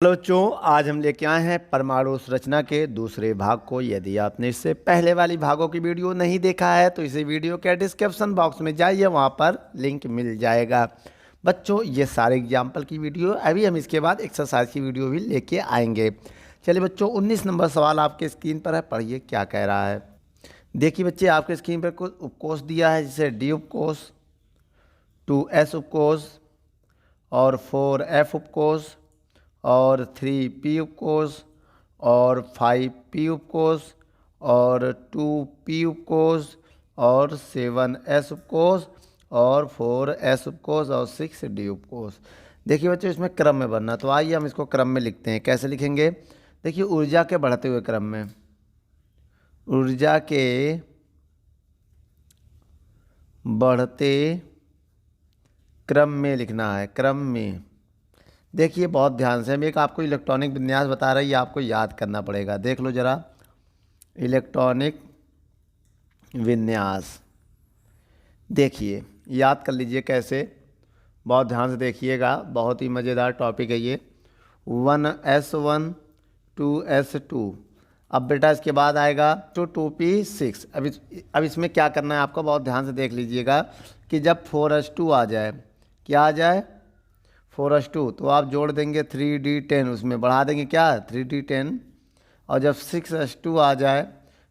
Hello बच्चों, आज हम लेके आए हैं परमाणु संरचना के दूसरे भाग को। यदि आपने इससे पहले वाली भागों की वीडियो नहीं देखा है तो इसे वीडियो के डिस्क्रिप्शन बॉक्स में जाइए, वहाँ पर लिंक मिल जाएगा। बच्चों, ये सारे एग्जाम्पल की वीडियो, अभी हम इसके बाद एक्सरसाइज की वीडियो भी लेके आएंगे। चलिए बच्चों, 19 नंबर सवाल आपके स्क्रीन पर है, पढ़िए क्या कह रहा है। देखिए बच्चे, आपके स्क्रीन पर कुछ उपकोष दिया है, जैसे डी उपकोष, 2s उपकोष और 4f उपकोष और 3p उपकोष और 5p उपकोष और 2p उपकोष और 7s उपकोष और 4s उपकोष और 6d उपकोष। देखिए बच्चों, इसमें क्रम में बनना, तो आइए हम इसको क्रम में लिखते हैं। कैसे लिखेंगे? देखिए, ऊर्जा के बढ़ते हुए क्रम में, ऊर्जा के बढ़ते क्रम में लिखना है, क्रम में। देखिए बहुत ध्यान से, हम एक आपको इलेक्ट्रॉनिक विन्यास बता रही है, आपको याद करना पड़ेगा। देख लो जरा, इलेक्ट्रॉनिक विन्यास देखिए, याद कर लीजिए कैसे, बहुत ध्यान से देखिएगा, बहुत ही मज़ेदार टॉपिक है ये। 1s1 2s2, अब बेटा इसके बाद आएगा तो 2p6। अब इसमें क्या करना है आपको, बहुत ध्यान से देख लीजिएगा कि जब 4s2 आ जाए, क्या आ जाए 4s2, तो आप जोड़ देंगे 3d10, उसमें बढ़ा देंगे क्या 3d10। और जब 6s2 आ जाए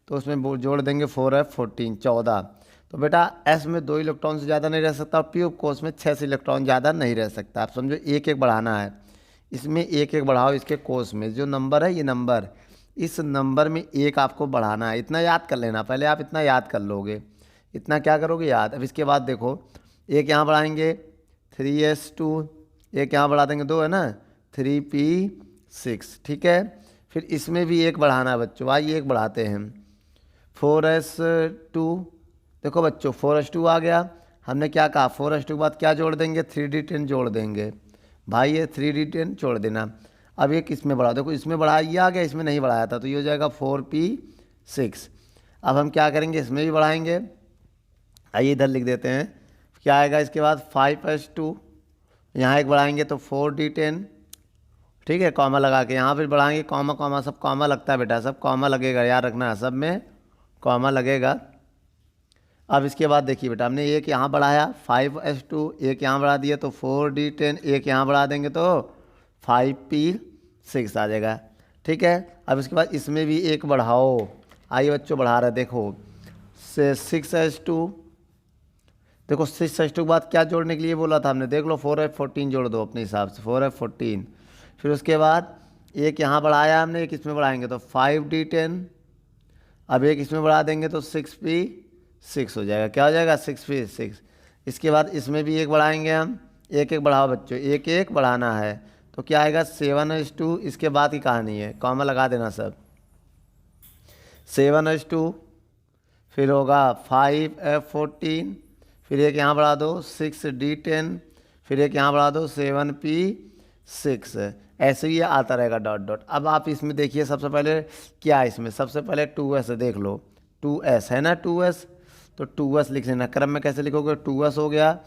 तो उसमें जोड़ देंगे 4f14, 14। तो बेटा s में 2 इलेक्ट्रॉन से ज़्यादा नहीं रह सकता, और p उपकोष में 6 इलेक्ट्रॉन ज़्यादा नहीं रह सकता। आप समझो, एक एक बढ़ाना है, इसमें एक एक बढ़ाओ, इसके कोष में जो नंबर है, ये नंबर, इस नंबर में एक आपको बढ़ाना है। इतना याद कर लेना, पहले आप इतना याद कर लोगे, इतना क्या करोगे याद। अब इसके बाद देखो, एक यहाँ बढ़ाएंगे 3s2, एक यहाँ बढ़ा देंगे 2 है ना, 3p6, ठीक है। फिर इसमें भी एक बढ़ाना है बच्चों, आइए एक बढ़ाते हैं 4s2। देखो बच्चों, 4s2 आ गया, हमने क्या कहा 4s2 के बाद क्या जोड़ देंगे 3d10 जोड़ देंगे। भाई ये 3d10 छोड़ देना। अब एक इसमें बढ़ाओ, देखो इसमें बढ़ा, ये आ गया, इसमें नहीं बढ़ाया था, तो ये हो जाएगा 4p6। अब हम क्या करेंगे, इसमें भी बढ़ाएंगे, आइए इधर लिख देते हैं, क्या आएगा इसके बाद 5s2, यहाँ एक बढ़ाएंगे तो 4d10, ठीक है, कॉमा लगा के यहाँ फिर बढ़ाएंगे, कॉमा कॉमा, सब कॉमा लगता है बेटा, सब कॉमा लगेगा, याद रखना है, सब में कॉमा लगेगा। अब इसके बाद देखिए बेटा, हमने एक यहाँ बढ़ाया 5s2, एक यहाँ बढ़ा दिया तो 4d10, एक यहाँ बढ़ा देंगे तो 5p6 आ जाएगा, ठीक है। अब इसके बाद इसमें भी एक बढ़ाओ, आइए बच्चों बढ़ा रहे, देखो 6s2, देखो 6s2 के बाद क्या जोड़ने के लिए बोला था हमने, देख लो 4f14 जोड़ दो अपने हिसाब से, 4f14। फिर उसके बाद एक यहाँ बढ़ाया हमने, एक इसमें बढ़ाएंगे तो 5d10, अब एक इसमें बढ़ा देंगे तो 6p6 हो जाएगा, क्या हो जाएगा 6p6। इसके बाद इसमें भी एक बढ़ाएंगे हम, एक एक बढ़ाओ बच्चों, एक एक बढ़ाना है, तो क्या आएगा 7s2। इसके बाद की कहानी है, कॉमा लगा देना सब, 7s2, फिर होगा 5f14, फिर एक यहाँ बढ़ा दो 6d10, फिर एक यहाँ बढ़ा दो 7p6, ऐसे ही आता रहेगा डॉट डॉट। अब आप इसमें देखिए, सबसे पहले क्या है इसमें, सबसे पहले 2s देख लो, 2s है ना, 2s, तो 2s लिख लेना। क्रम में कैसे लिखोगे, 2s हो गया,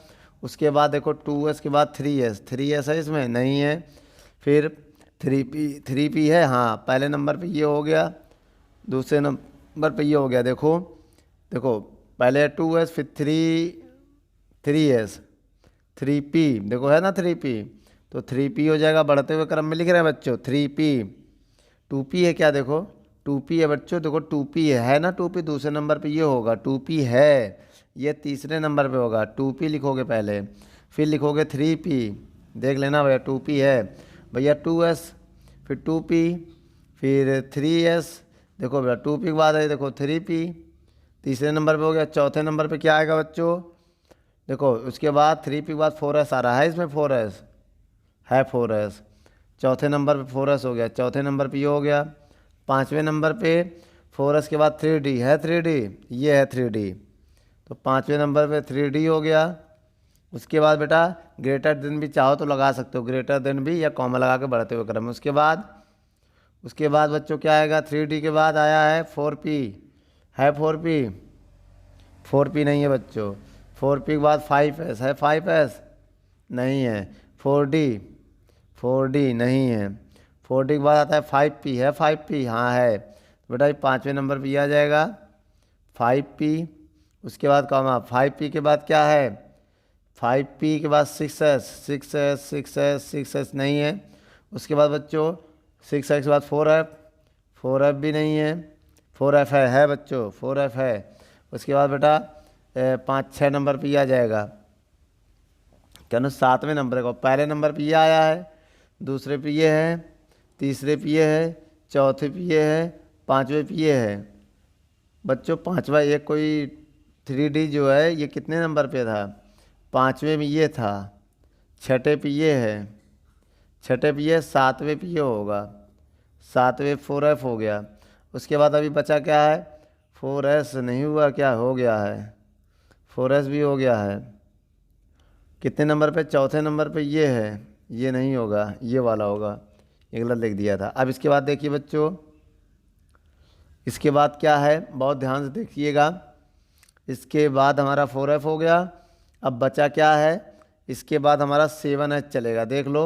उसके बाद देखो 2s के बाद 3s है इसमें नहीं है, फिर 3p है, हाँ पहले नंबर पे ये हो गया, दूसरे नंबर पे ये हो गया, देखो देखो पहले 2s, फिर 3s, 3p, देखो है ना 3p, तो 3p हो जाएगा, बढ़ते हुए क्रम में लिख रहे हैं बच्चों 3p। 2p है क्या, देखो 2p है बच्चों, देखो 2p है ना, 2p दूसरे नंबर पे ये होगा, 2p है, ये तीसरे नंबर पे होगा, 2p लिखोगे पहले, फिर लिखोगे 3p, देख लेना भैया 2p है भैया, 2s, फिर 2p, फिर 3s, देखो भैया 2p के बाद है, देखो 3p, तीसरे नंबर पे हो गया। चौथे नंबर पे क्या आएगा बच्चों, देखो उसके बाद 3p के बाद 4s आ रहा है, इसमें 4s है, 4s, चौथे नंबर पे 4s हो गया, चौथे नंबर पे ये हो गया। पाँचवें नंबर पे 4s के बाद 3d है, 3d, ये है 3d, तो पाँचवें नंबर पे 3d हो गया। उसके बाद बेटा ग्रेटर देन भी चाहो तो लगा सकते हो, ग्रेटर देन भी, या कॉमा लगा के बढ़ते हुए क्रम में। उसके बाद बच्चों क्या आएगा, 3d के बाद आया है 4p, है 4p, 4p नहीं है बच्चों, 4p के बाद 5s है, 5s नहीं है, 4d नहीं है, 4D के बाद आता है 5P, है 5P, हाँ है। तो बेटा ये 5वें नंबर पे आ जाएगा 5P। उसके बाद कॉमा 5P के बाद क्या है, 5P के बाद 6S, 6S 6S 6S नहीं है। उसके बाद बच्चों 6S के बाद 4F, 4F भी नहीं है। 4F है बच्चों, 4F है। उसके बाद बेटा 5-6 नंबर पे आ जाएगा, क्या ना 7वें नंबर को, पहले नंबर पे ये आया है, दूसरे पे ये है, तीसरे पे ये है, चौथे पे ये है, 5वें पे ये है। बच्चों 5वां एक कोई 3D जो है ये कितने नंबर पे था, 5वें में ये था, 6ठे पे ये है, 6ठे पे ये, 7वें पे ये होगा, 7वें 4F हो गया। उसके बाद अभी बचा क्या है, 4S नहीं हुआ, क्या हो गया है, 4S भी हो गया है। कितने नंबर पे, चौथे नंबर पे ये है, ये नहीं होगा, ये वाला होगा, ये गलत लिख दिया था। अब इसके बाद देखिए बच्चों, इसके बाद क्या है, बहुत ध्यान से देखिएगा। इसके बाद हमारा 4F हो गया। अब बचा क्या है, इसके बाद हमारा 7H चलेगा, देख लो।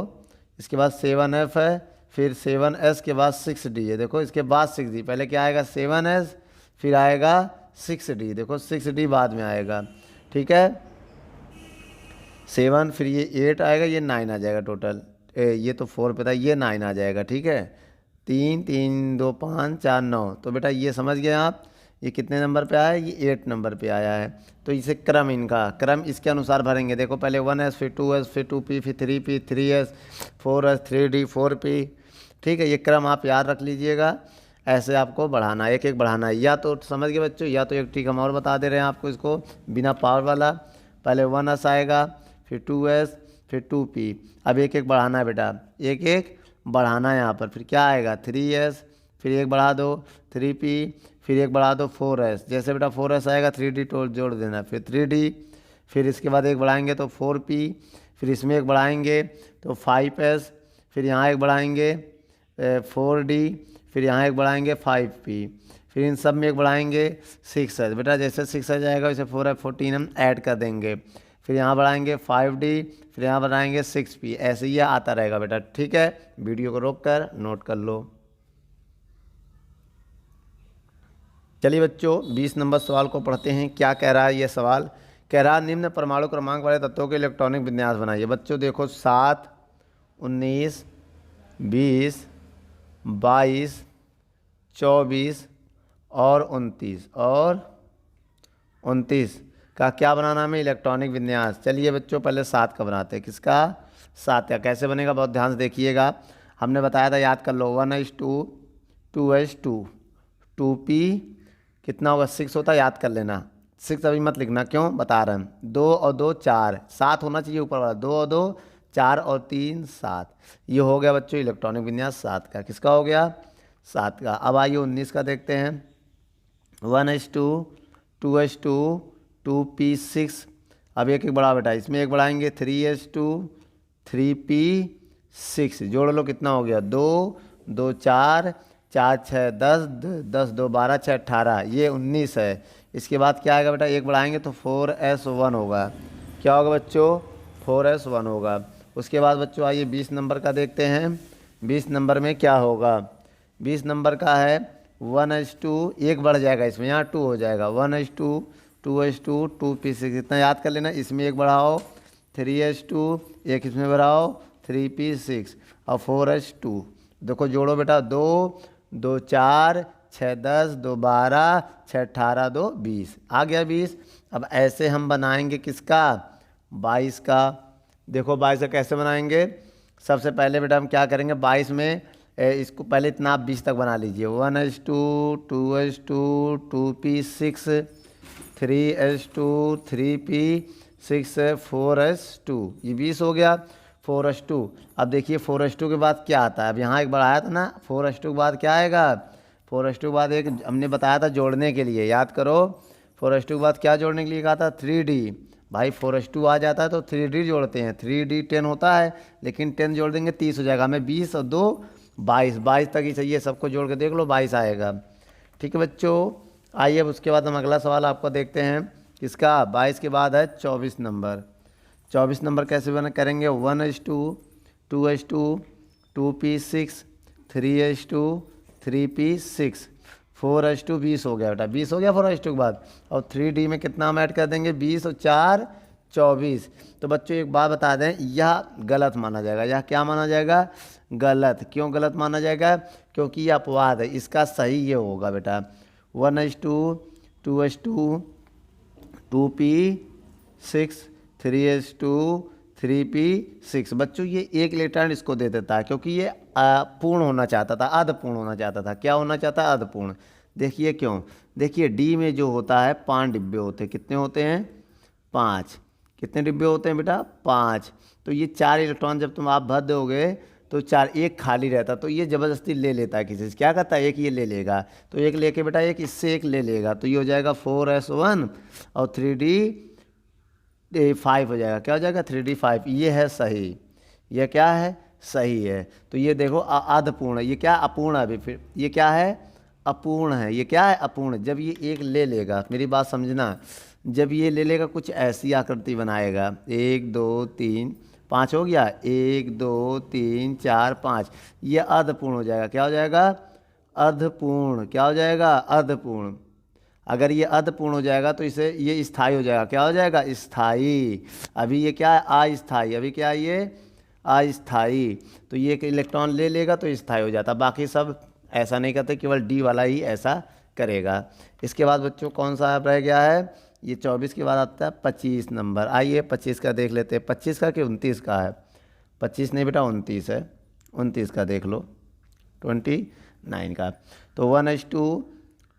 इसके बाद 7F है, फिर 7S के बाद 6D है, देखो इसके बाद 6D, पहले क्या आएगा 7S, फिर आएगा 6D, देखो 6D बाद में आएगा, ठीक है। 7, फिर ये 8 आएगा, ये 9 आ जाएगा टोटल। ये तो 4 पे था, ये 9 आ जाएगा, ठीक है। 3 3 2 5 4 9, तो बेटा ये समझ गए आप, ये कितने नंबर पे आया है, ये 8 नंबर पे आया है। तो इसे क्रम, इनका क्रम इसके अनुसार भरेंगे, देखो पहले 1S, फिर 2S, फिर 2P, फिर 3P, 3S, 4S, 3D, 4P, ठीक है। ये क्रम आप याद रख लीजिएगा, ऐसे आपको बढ़ाना, एक एक बढ़ाना है। या तो समझ गए बच्चों, या तो एक ट्रिक हम और बता दे रहे हैं आपको इसको बिना पावर वाला। पहले 1S आएगा, फिर 2S, फिर 2P, अब एक एक बढ़ाना है बेटा, एक एक बढ़ाना है यहाँ पर। फिर क्या आएगा 3S, फिर एक बढ़ा दो 3P, फिर एक बढ़ा दो 4S, जैसे बेटा 4S आएगा 3D जोड़ देना, फिर 3D, फिर इसके बाद एक बढ़ाएंगे तो 4P, फिर इसमें एक बढ़ाएंगे तो 5S, फिर यहाँ एक बढ़ाएंगे 4D, फिर यहाँ एक बढ़ाएंगे 5P, फिर इन सब में एक बढ़ाएंगे 6S। बेटा जैसे 6S जाएगा वैसे 4F 14 हम ऐड कर देंगे, फिर यहाँ बढ़ाएंगे 5D, फिर यहाँ बढ़ाएंगे 6P, ऐसे ही आता रहेगा बेटा, ठीक है। वीडियो को रोक कर नोट कर लो। चलिए बच्चों 20 नंबर सवाल को पढ़ते हैं। क्या कह रहा है ये सवाल, कह रहा है निम्न परमाणु क्रमांक वाले तत्वों के इलेक्ट्रॉनिक विन्यास बनाइए। बच्चों देखो 7, 19, 20, 22, 24 और 29 का क्या बनाना हमें, इलेक्ट्रॉनिक विन्यास। चलिए बच्चों पहले 7 का बनाते हैं, किसका, 7 का। कैसे बनेगा बहुत ध्यान से देखिएगा, हमने बताया था, याद कर लो, 1S2, 2S2, 2P कितना होगा 6 होता है, याद कर लेना। 6 अभी मत लिखना, क्यों बता रहे हैं, 2 और 2 4, 7 होना चाहिए ऊपर वाला, 2 और 2 4 और 3 7, ये हो गया बच्चों इलेक्ट्रॉनिक विन्यास 7 का। किसका हो गया, 7 का। अब आइए 19 का देखते हैं, 1S2, 2S2, 2P6, अब एक एक बढ़ा बेटा, इसमें एक बढ़ाएंगे 3S2, 3P6, जोड़ लो कितना हो गया, 2 2 4 4 6 10, 10 2 12 6 18, ये 19 है। इसके बाद क्या आएगा बेटा, एक बढ़ाएंगे तो 4S1 होगा, क्या होगा बच्चों, 4S1 होगा। उसके बाद बच्चों आइए 20 नंबर का देखते हैं। 20 नंबर में क्या होगा, 20 नंबर का है 1S2, एक बढ़ जाएगा इसमें, यहाँ 2 हो जाएगा, 1S2, 2S2, 2P6, इतना याद कर लेना। इसमें एक बढ़ाओ 3S2, एक इसमें बढ़ाओ 3P6 और 4S2, देखो जोड़ो बेटा, 2 2 4 6 10, 2 12 6 18, 2 20, आ गया 20। अब ऐसे हम बनाएंगे किसका, 22 का। देखो 22 का कैसे बनाएंगे, सबसे पहले बेटा हम क्या करेंगे, 22 में इसको पहले इतना आप 20 तक बना लीजिए, 1S2, 2S2, 2P6, 3S2, 3P6, 4S2, ये 20 हो गया। 4S2, अब देखिए 4S2 के बाद क्या आता है, अब यहाँ एक बढ़ाया था ना, 4S2 के बाद क्या आएगा, 4S2 के बाद एक हमने बताया था जोड़ने के लिए, याद करो 4S2 के बाद क्या जोड़ने के लिए कहा था, 3D। भाई 4S2 आ जाता है तो 3D जोड़ते हैं, 3D 10 होता है, लेकिन 10 जोड़ देंगे 30 हो जाएगा, हमें 20 और 2 22, 22 तक ही चाहिए, सबको जोड़ के देख लो 22 आएगा, ठीक है बच्चों। आइए अब उसके बाद हम अगला सवाल आपको देखते हैं, किसका, 22 के बाद है 24 नंबर। 24 नंबर कैसे बना करेंगे, 1S2, 2S2, 2P6, 3s2 3p6 4s2 20 हो गया बेटा, 20 हो गया 4s2 के बाद। और 3d में कितना हम ऐड कर देंगे, 20 और 4 24। तो बच्चों एक बात बता दें, यह गलत माना जाएगा। यह क्या माना जाएगा, गलत। क्यों गलत माना जाएगा, क्योंकि यह अपवाद है। इसका सही ये होगा बेटा 1s2 2s2 2p6 3s2 3p6। बच्चों ये एक इलेक्ट्रॉन इसको दे देता है, क्योंकि ये पूर्ण होना चाहता था, अर्धपूर्ण होना चाहता था। क्या होना चाहता है, अर्धपूर्ण। देखिए क्यों, देखिए डी में जो होता है 5 डिब्बे होते हैं। कितने होते हैं, 5। कितने डिब्बे होते हैं बेटा, 5। तो ये 4 इलेक्ट्रॉन जब तुम आप भर दोगे तो 4, एक खाली रहता, तो ये ज़बरदस्ती ले लेता है किसी से। क्या करता है, एक ये ले लेगा, तो एक लेके बेटा एक इससे एक ले लेगा, तो ये हो जाएगा 4s1 और 3d5 हो जाएगा। क्या हो जाएगा, 3d5। ये है सही, ये क्या है, सही है। तो ये देखो अर्धपूर्ण है, ये क्या अपूर्ण है। अभी फिर ये क्या है, अपूर्ण है। ये क्या है, अपूर्ण। जब ये एक ले लेगा, मेरी बात समझना, जब ये ले लेगा कुछ ऐसी आकृति बनाएगा, 1 2 3 5 हो गया, 1 2 3 4 5, ये अर्धपूर्ण हो जाएगा। क्या हो जाएगा, अर्धपूर्ण। क्या हो जाएगा, अर्धपूर्ण। अगर ये अर्धपूर्ण हो जाएगा तो इसे ये स्थायी हो जाएगा। क्या हो जाएगा, स्थायी। अभी ये क्या है, अस्थायी। अभी क्या है, ये अस्थायी। तो ये एक इलेक्ट्रॉन ले लेगा तो स्थायी हो जाता, बाकी सब ऐसा नहीं करते, केवल डी वाला ही ऐसा करेगा। इसके बाद बच्चों कौन सा रह गया है, ये 24 के बाद आता है 25 नंबर। आइए 25 का देख लेते हैं। 25 का कि 29 का है, 25 नहीं बेटा 29 है, 29 का देख लो, 29 का। तो 1s2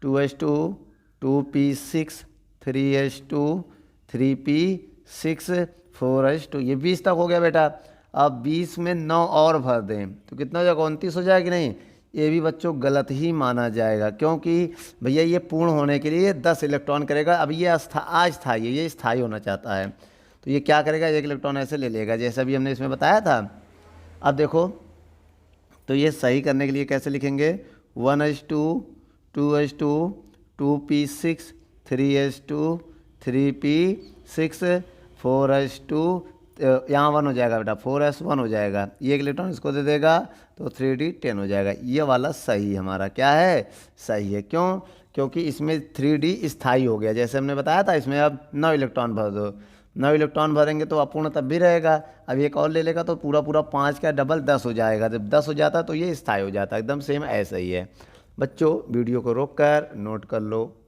2s2 2p6 3s2 3p6 4s2, ये 20 तक हो गया बेटा। अब 20 में 9 और भर दें तो कितना हो जाएगा, 29 हो जाएगा कि नहीं। ये भी बच्चों गलत ही माना जाएगा, क्योंकि भैया ये पूर्ण होने के लिए 10 इलेक्ट्रॉन करेगा। अब ये अस्थायी है, ये स्थायी होना चाहता है, तो ये क्या करेगा, एक इलेक्ट्रॉन ऐसे ले लेगा, जैसा भी हमने इसमें बताया था। अब देखो, तो ये सही करने के लिए कैसे लिखेंगे, 1s2 2s2 2p6 3s2 3p6 4s2, यहाँ 1 हो जाएगा बेटा, 4s1 हो जाएगा। ये एक इलेक्ट्रॉन इसको दे देगा तो 3d10 हो जाएगा। ये वाला सही हमारा क्या है, सही है। क्यों, क्योंकि इसमें 3d स्थायी हो गया, जैसे हमने बताया था। इसमें अब 9 इलेक्ट्रॉन भर दो, 9 इलेक्ट्रॉन भरेंगे तो अपूर्ण तब भी रहेगा। अब एक और ले लेगा तो पूरा पूरा 5 का डबल 10 हो जाएगा। जब 10 हो जाता है तो ये स्थायी हो जाता है, एकदम सेम ऐसा ही है। बच्चों वीडियो को रोक कर नोट कर लो।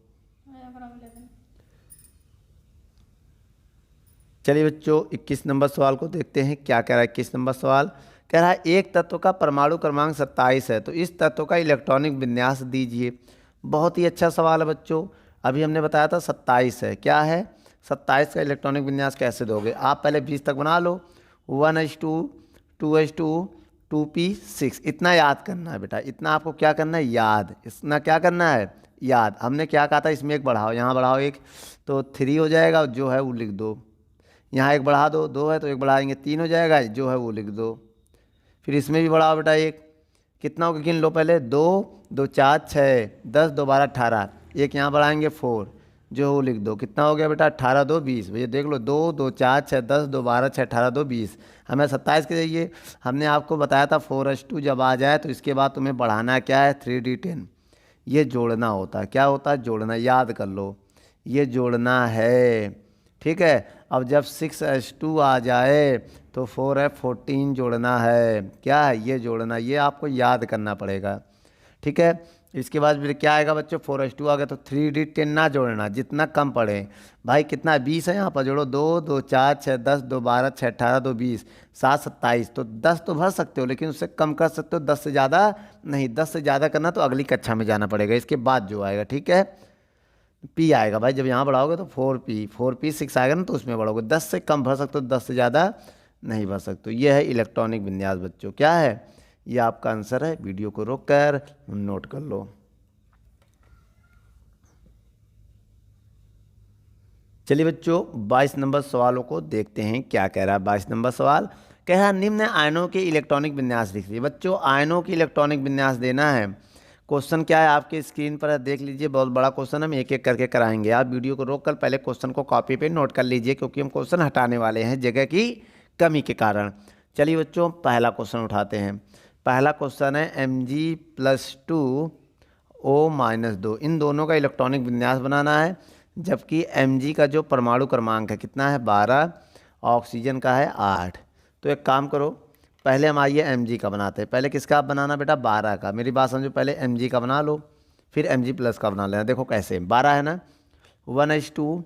चलिए बच्चों 21 नंबर सवाल को देखते हैं, क्या कह रहा है 21 नंबर सवाल। कह रहा है एक तत्व का परमाणु क्रमांक 27 है, तो इस तत्व का इलेक्ट्रॉनिक विन्यास दीजिए। बहुत ही अच्छा सवाल है बच्चों। अभी हमने बताया था 27 है, क्या है 27 का इलेक्ट्रॉनिक विन्यास कैसे दोगे। आप पहले 20 तक बना लो, 1s2 2s2 2p6, इतना याद करना है बेटा। इतना आपको क्या करना है, याद। इतना क्या करना है, याद। हमने क्या कहा था, इसमें एक बढ़ाओ, यहाँ बढ़ाओ एक, तो 3 हो जाएगा, जो है वो लिख दो। यहाँ एक बढ़ा दो, 2 है तो एक बढ़ाएंगे 3 हो जाएगा, जो है वो लिख दो। फिर इसमें भी बढ़ाओ बेटा एक, कितना होगा गिन लो पहले, 2 2 4 6 10 2 12 18, एक यहाँ बढ़ाएंगे 4, जो वो लिख दो। कितना हो गया बेटा, 18 2 20। भैया देख लो, 2 2 4 6 10 2 12 6 18 2 20। हमें 27 के चाहिए। हमने आपको बताया था 4s2 जब आ जाए तो इसके बाद तुम्हें बढ़ाना क्या है, 3d10। ये जोड़ना होता है, क्या होता है, जोड़ना। याद कर लो, ये जोड़ना है, ठीक है। अब जब 6s2 आ जाए तो 4f14 जोड़ना है, क्या है, ये जोड़ना। ये आपको याद करना पड़ेगा, ठीक है। इसके बाद फिर क्या आएगा बच्चों, 4s2 आ गया तो 3d10 ना जोड़ना, जितना कम पड़े। भाई कितना है, 20 है, यहाँ पर जोड़ो, 2 2 4 6 10 2 12 6 18 2 20 7 27। तो 10 तो भर सकते हो, लेकिन उससे कम कर सकते हो, 10 से ज़्यादा नहीं। 10 से ज़्यादा करना तो अगली कक्षा में जाना पड़ेगा, इसके बाद जो आएगा, ठीक है। पी आएगा भाई, जब यहाँ बढ़ाओगे तो 4p6 आएगा ना, तो उसमें बढ़ोगे। 10 से कम भर सकते हो, 10 से ज़्यादा नहीं भर सकते। यह है इलेक्ट्रॉनिक विन्यास बच्चों, क्या है, ये आपका आंसर है। वीडियो को रोक कर नोट कर लो। चलिए बच्चों 22 नंबर सवालों को देखते हैं, क्या कह रहा है 22 नंबर सवाल। कह रहा है निम्न आयनों के इलेक्ट्रॉनिक विन्यास लिखिए। बच्चों आयनों की इलेक्ट्रॉनिक विन्यास देना है। क्वेश्चन क्या है आपके स्क्रीन पर है, देख लीजिए। बहुत बड़ा क्वेश्चन, हम एक एक करके कराएंगे। आप वीडियो को रोक कर पहले क्वेश्चन को कॉपी पे नोट कर लीजिए, क्योंकि हम क्वेश्चन हटाने वाले हैं जगह की कमी के कारण। चलिए बच्चों पहला क्वेश्चन उठाते हैं। पहला क्वेश्चन है Mg+2O-2, इन दोनों का इलेक्ट्रॉनिक विन्यास बनाना है, जबकि Mg का जो परमाणु क्रमांक है कितना है 12, ऑक्सीजन का है 8। तो एक काम करो, पहले हम आइए Mg का बनाते हैं। पहले किसका आप बनाना बेटा 12 का, मेरी बात समझो, पहले Mg का बना लो फिर Mg+ का बना लेना। देखो कैसे 12 है ना, 1h2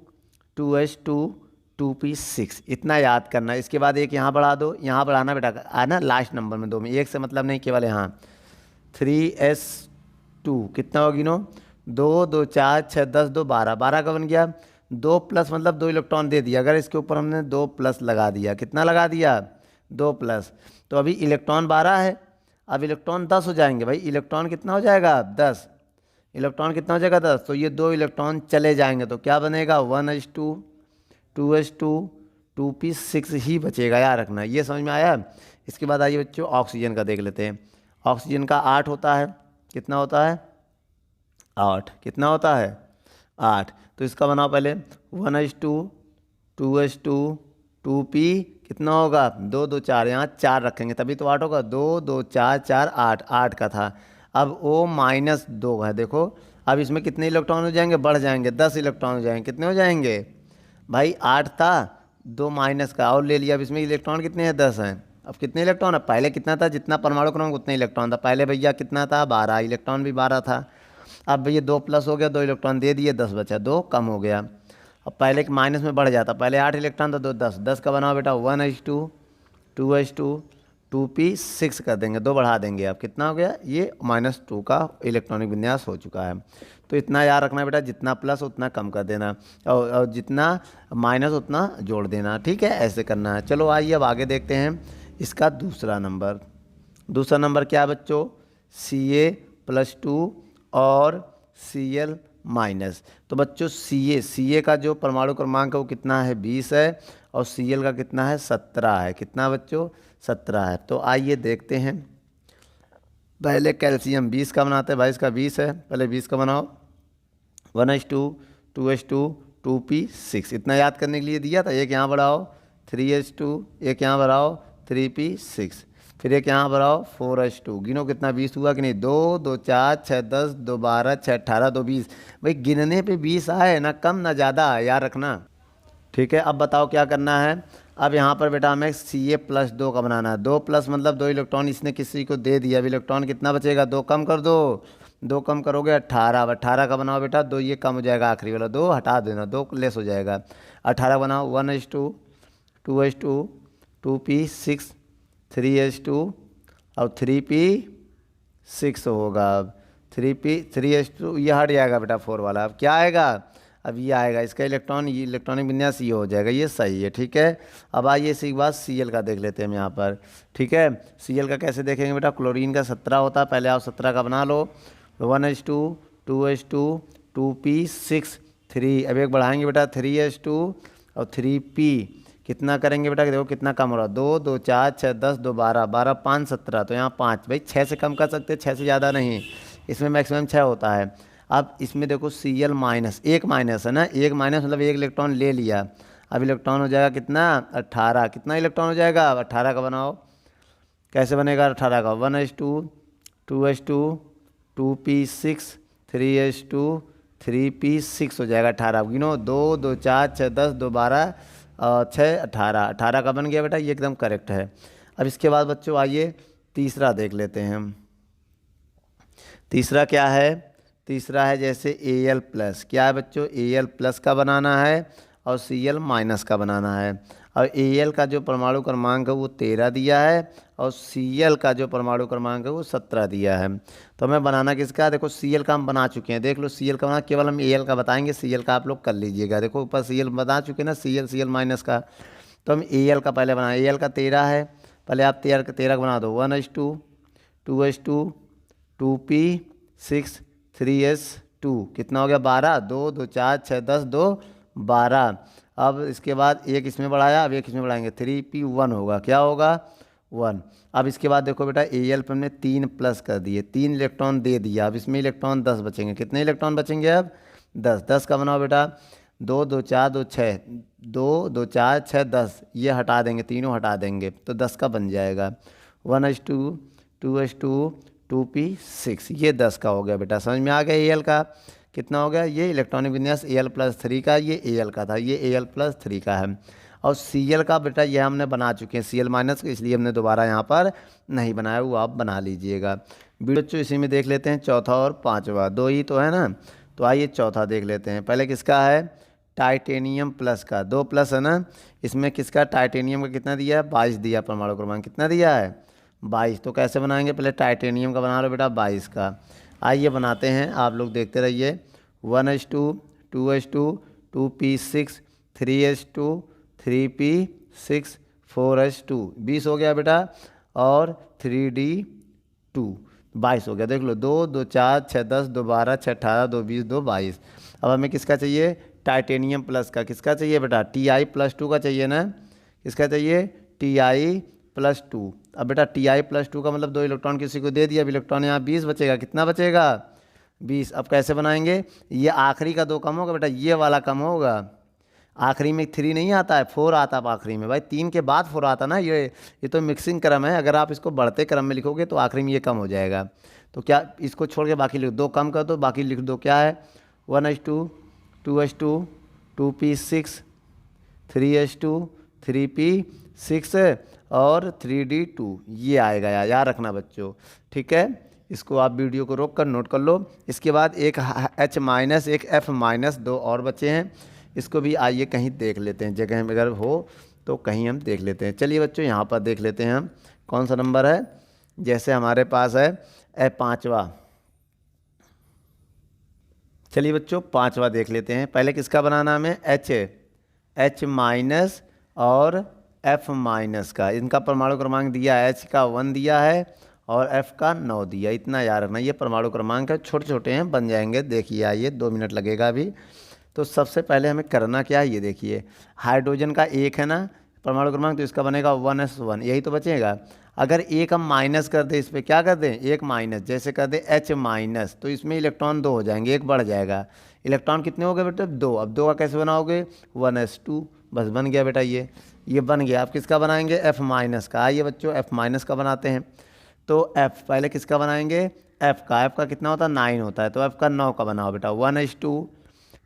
2h2 2p6, इतना याद करना। इसके बाद एक यहाँ बढ़ा दो, यहाँ बढ़ाना बेटा आना लास्ट नंबर में 2 में, एक से मतलब नहीं, केवल यहाँ 3s2 कितना होगी नो 2 2 4 6 10 2 12, 12 का बन गया। 2+ मतलब 2 इलेक्ट्रॉन दे दिया, अगर इसके ऊपर हमने 2+ लगा दिया, कितना लगा दिया 2+, तो अभी इलेक्ट्रॉन 12 है, अब इलेक्ट्रॉन 10 हो जाएंगे भाई। इलेक्ट्रॉन कितना हो जाएगा 10, इलेक्ट्रॉन कितना हो जाएगा 10, तो ये 2 इलेक्ट्रॉन चले जाएंगे, तो क्या बनेगा 1h2 2h2 2p6 ही बचेगा, याद रखना। ये समझ में आया। इसके बाद आइए बच्चों ऑक्सीजन का देख लेते हैं। ऑक्सीजन का 8 होता है, कितना होता है 8, कितना होता है 8। तो इसका बनाओ पहले 1h2 2h2 2p, कितना होगा 2 2 4, यहाँ 4 रखेंगे तभी तो 8 होगा, 2 2 4 4 8, 8 का था। अब O-2 है, देखो अब इसमें कितने इलेक्ट्रॉन हो जाएंगे, बढ़ जाएंगे, 10 इलेक्ट्रॉन हो जाएंगे। कितने हो जाएंगे भाई 8 था, 2 माइनस का और ले लिया, अब इसमें इलेक्ट्रॉन कितने हैं 10 हैं। अब कितने इलेक्ट्रॉन है, पहले कितना था, जितना परमाणु क्रमांक उतना इलेक्ट्रॉन था, पहले भैया कितना था 12, इलेक्ट्रॉन भी 12 था। अब भैया 2+ हो गया, 2 इलेक्ट्रॉन दे दिए, 10 बचा, 2 कम हो गया। अब पहले के माइनस में बढ़ जाता, पहले 8 इलेक्ट्रॉन था, 2 10, 10 का बनाओ बेटा 1h2 2h2 2p6 कर देंगे, 2 बढ़ा देंगे, अब कितना हो गया, ये -2 का इलेक्ट्रॉनिक विन्यास हो चुका है। तो इतना याद रखना बेटा, जितना प्लस उतना कम कर देना, और जितना माइनस उतना जोड़ देना, ठीक है, ऐसे करना है। चलो आइए अब आगे देखते हैं इसका दूसरा नंबर। दूसरा नंबर क्या है बच्चों, Ca+2 और Cl-। तो बच्चों Ca का जो परमाणु क्रमांक है वो कितना है 20 है, और Cl का कितना है 17 है, कितना बच्चों 17 है। तो आइए देखते हैं, पहले कैल्शियम 20 का बनाते हैं भाई, इसका 20 है, पहले 20 का बनाओ 1h2 2h2 2p6, इतना याद करने के लिए दिया था। एक यहाँ बढ़ाओ 3h2, एक यहाँ बढ़ाओ 3p6, फिर एक यहाँ बढ़ाओ 4h2, गिनो कितना 20 हुआ कि नहीं, 2 2 4 6 10 2 12 6 18 2 20, भाई गिनने पे 20 आए, ना कम ना ज़्यादा, याद रखना, ठीक है। अब बताओ क्या करना है। अब यहाँ पर बेटा हमें Ca+2 का बनाना है, 2+ मतलब 2 इलेक्ट्रॉन इसने किसी को दे दिया, अब इलेक्ट्रॉन कितना बचेगा, 2 कम कर दो, 2 कम करोगे 18, अब 18 का बनाओ बेटा, 2 ये कम हो जाएगा, आखिरी वाला 2 हटा देना, 2 लेस हो जाएगा, 18 बनाओ 1h2 2h2 2p6 3h2 और 3p6 होगा। अब 3h2 ये हट जाएगा बेटा 4 वाला, अब क्या आएगा, अब ये आएगा, इसका इलेक्ट्रॉन, ये इलेक्ट्रॉनिक विन्यास ये हो जाएगा, ये सही है, ठीक है। अब आइए इसी के बाद Cl का देख लेते हैं हम यहाँ पर, ठीक है। Cl का कैसे देखेंगे बेटा, क्लोरीन का 17 होता है, पहले आप 17 का बना लो, 1h2 2h2 2p6 3, अब एक बढ़ाएंगे बेटा 3h2 और 3p, कितना करेंगे बेटा, देखो कितना कम हो रहा, 2 2 4 6 10 2 12 12 5 17, तो यहाँ 5, भाई 6 से कम कर सकते हैं, 6 से ज़्यादा नहीं, इसमें मैक्सिमम 6 होता है। अब इसमें देखो Cl-, एक माइनस है ना, एक माइनस मतलब एक इलेक्ट्रॉन ले लिया, अब इलेक्ट्रॉन हो जाएगा कितना 18, कितना इलेक्ट्रॉन हो जाएगा, अब 18 का बनाओ, कैसे बनेगा 18 का, 1h2 2h2 2p6 3h2 3p6 हो जाएगा 18, गिनो 2 2 4 6 10 2 12 6 18, 18 का बन गया बेटा, ये एकदम करेक्ट है। अब इसके बाद बच्चों आइए तीसरा देख लेते हैं हम। तीसरा क्या है, तीसरा है जैसे Al+, क्या है बच्चों, Al+ का बनाना है और Cl- का बनाना है, और Al का जो परमाणु क्रमांक है वो 13 दिया है, और Cl का जो परमाणु क्रमांक है वो 17 दिया है। तो हमें बनाना किसका, देखो Cl का हम बना चुके हैं, देख लो Cl का बना, केवल हम Al का बताएंगे, Cl का आप लोग कर लीजिएगा, देखो ऊपर Cl बता चुके ना, Cl- का, तो हम Al का पहले बनाए, Al का 13 है, पहले आप 13 का बना दो, 1h2 2h2 2p6 3s2, कितना हो गया 12, 2 2 4 6 10 2 12। अब इसके बाद एक इसमें बढ़ाया, अब एक इसमें बढ़ाएंगे, 3p1 होगा, क्या होगा 1। अब इसके बाद देखो बेटा Al पे हमने 3+ कर दिए, 3 इलेक्ट्रॉन दे दिया, अब इसमें इलेक्ट्रॉन 10 बचेंगे, कितने इलेक्ट्रॉन बचेंगे अब 10, 10 का बनाओ बेटा, 2 2 4 2 6 2 2 4 6 10, ये हटा देंगे, तीनों हटा देंगे, तो 10 का बन जाएगा, 1h2 2s2 2p6, ये 10 का हो गया बेटा। समझ में आ गया Al का कितना हो गया। ये इलेक्ट्रॉनिक विन्यास Al+3 का, ये Al का था, ये Al+3 का है। और Cl का बेटा ये हमने बना चुके हैं Cl माइनस, इसलिए हमने दोबारा यहाँ पर नहीं बनाया, वो आप बना लीजिएगा। बच्चों इसी में देख लेते हैं चौथा और पांचवा, दो ही तो है ना। तो आइए चौथा देख लेते हैं। पहले किसका है, टाइटेनियम प्लस का, 2 प्लस है ना। इसमें किसका, टाइटेनियम का कितना दिया है, 22 दिया। परमाणु क्रमांक कितना दिया है, 22। तो कैसे बनाएंगे, पहले टाइटेनियम का बना लो बेटा 22 का। आइए बनाते हैं, आप लोग देखते रहिए। 1s2 2s2 2p6 3s2 3p6 4s2, 20 हो गया बेटा। और 3d2 22 हो गया। देख लो, 2 2 4 6 10 2 12 6 18 2 20 2 22। अब हमें किसका चाहिए, टाइटेनियम प्लस का। किसका चाहिए बेटा, Ti+2 का चाहिए ना। किसका चाहिए, Ti+2। अब बेटा Ti+2 का मतलब 2 इलेक्ट्रॉन किसी को दे दिया। अब इलेक्ट्रॉन यहाँ 20 बचेगा, कितना बचेगा, 20। अब कैसे बनाएंगे, ये आखिरी का 2 कम होगा बेटा, ये वाला कम होगा। आखिरी में 3 नहीं आता है, 4 आता है आखिरी में भाई, 3 के बाद 4 आता ना। ये तो मिक्सिंग क्रम है, अगर आप इसको बढ़ते क्रम में लिखोगे तो आखिरी में ये कम हो जाएगा। तो क्या, इसको छोड़ के बाकी लिख दो, 2 कम कर दो, बाकी लिख दो। क्या है, 1s2 2s2 2p6 3s2 3p6 और 3d2, ये आएगा याद रखना बच्चों, ठीक है। इसको आप वीडियो को रोक कर नोट कर लो। इसके बाद एक H- एक F-, 2 और बचे हैं। इसको भी आइए कहीं देख लेते हैं, जगह में अगर हो तो कहीं हम देख लेते हैं। चलिए बच्चों यहाँ पर देख लेते हैं हम कौन सा नंबर है। जैसे हमारे पास है 5वां। चलिए बच्चों 5वां देख लेते हैं। पहले किसका बनाना हमें, H- और F- का। इनका परमाणु क्रमांक दिया है, H का 1 दिया है और F का 9 दिया। इतना याद रखना, ये परमाणु क्रमांक है, छोटे छोटे हैं, बन जाएंगे। देखिए आइए, 2 मिनट लगेगा अभी। तो सबसे पहले हमें करना क्या है, ये देखिए, हाइड्रोजन का 1 है ना परमाणु क्रमांक, तो इसका बनेगा 1s1, यही तो बचेगा। अगर एक हम माइनस कर दें, इस पर क्या कर दें, एक माइनस, जैसे कर दें H-, तो इसमें इलेक्ट्रॉन 2 हो जाएंगे, एक बढ़ जाएगा। इलेक्ट्रॉन कितने हो गए बेटा, 2। अब 2 का कैसे बनाओगे, 1s2, बस बन गया बेटा। ये बन गया। अब किसका बनाएंगे, F- का। आइए बच्चों F- का बनाते हैं। तो F पहले किसका बनाएंगे, F का कितना होता है, 9 होता है। तो F का 9 का बनाओ बेटा। 1s2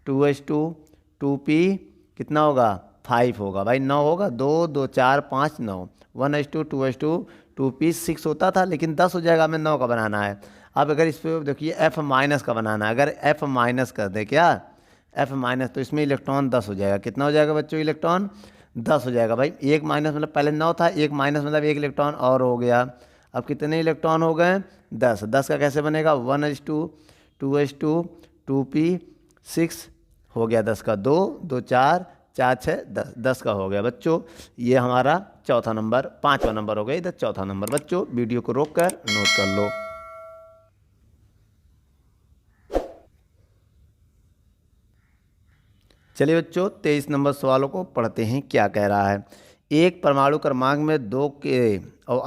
2s2 2p कितना होगा, 5 होगा भाई, 9 होगा। 2 2 4 5 9, 1s2 2s2 2p6 होता था, लेकिन 10 हो जाएगा, हमें 9 का बनाना है। अब अगर इस पर देखिए F- का बनाना है, अगर F- कर दे क्या, F- तो इसमें इलेक्ट्रॉन 10 हो जाएगा। कितना हो जाएगा बच्चों, इलेक्ट्रॉन 10 हो जाएगा भाई। एक माइनस मतलब पहले 9 था, एक माइनस मतलब एक इलेक्ट्रॉन और हो गया। अब कितने इलेक्ट्रॉन हो गए, 10। 10 का कैसे बनेगा, 1s2 2s2 2p6 हो गया। 10 का 2 2 4 4 6 10, 10 का हो गया बच्चों। ये हमारा चौथा नंबर, 5वां नंबर हो गया, इधर चौथा नंबर। बच्चों वीडियो को रोक कर नोट कर लो। चलिए बच्चों 23 नंबर सवालों को पढ़ते हैं, क्या कह रहा है। एक परमाणु क्रमांक में 2 के और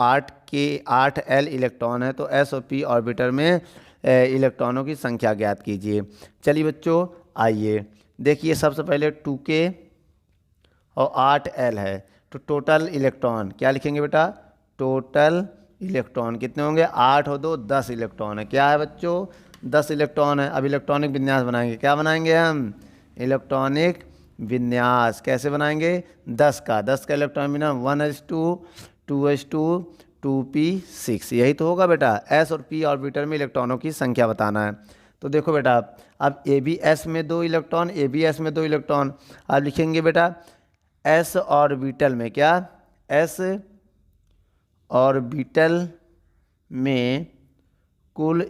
8 L इलेक्ट्रॉन है, तो S और P ऑर्बिटर में इलेक्ट्रॉनों की संख्या ज्ञात कीजिए। चलिए बच्चों आइए देखिए, सबसे पहले 2K और 8 L है, तो टोटल इलेक्ट्रॉन क्या लिखेंगे बेटा, टोटल इलेक्ट्रॉन कितने होंगे, 8 और 2 10 इलेक्ट्रॉन है। क्या है बच्चों, 10 इलेक्ट्रॉन है। अब इलेक्ट्रॉनिक विन्यास बनाएंगे, क्या बनाएंगे हम, इलेक्ट्रॉनिक विन्यास। कैसे बनाएंगे, 10 का इलेक्ट्रॉन विन्यास 1s2 2s2 2p6, यही तो होगा बेटा। S और P ऑर्बिटर में इलेक्ट्रॉनों की संख्या बताना है। तो देखो बेटा, अब ABS में 2 इलेक्ट्रॉन, ABS में 2 इलेक्ट्रॉन। आप लिखेंगे बेटा S ऑर्बिटल में, क्या, S ऑर्बिटल में कुल